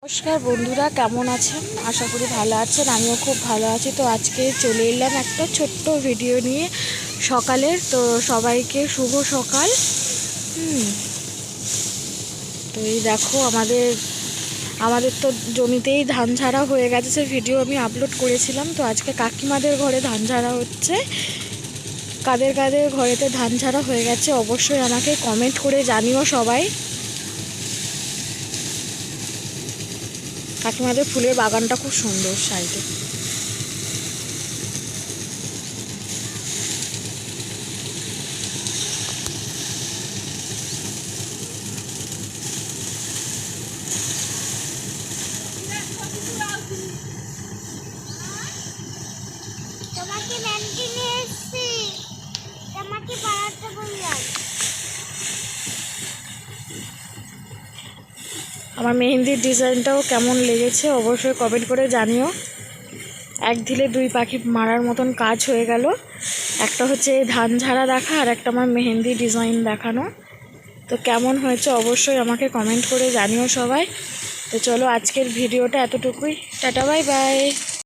নমস্কার বন্ধুরা, কেমন আছেন? আশা করি ভালো আছেন। আমিও খুব ভালো আছি। তো আজকে চলে এলাম একটা ছোট্ট ভিডিও নিয়ে সকালের। তো সবাইকে শুভ সকাল। তো এই দেখো আমাদের তো জমিতেই ধান ঝাড়া হয়ে গেছে, সে ভিডিও আমি আপলোড করেছিলাম। তো আজকে কাকিমাদের ঘরে ধান ঝাড়া হচ্ছে। কাদের কাদের ঘরেতে ধান ঝাড়া হয়ে গেছে অবশ্যই আমাকে কমেন্ট করে জানিও সবাই। কাকিমাদের ফুলের বাগানটা খুব সুন্দর সাইডে। আমার মেহেন্দির ডিজাইনটাও কেমন লেগেছে অবশ্যই কমেন্ট করে জানিও। এক ঢিলে দুই পাখি মারার মতন কাজ হয়ে গেল। একটা হচ্ছে ধান ঝাড়া দেখা, আর একটা আমার মেহেন্দি ডিজাইন দেখানো। তো কেমন হয়েছে অবশ্যই আমাকে কমেন্ট করে জানিও সবাই। তো চলো আজকের ভিডিওটা এতটুকুই। Tata, bye bye.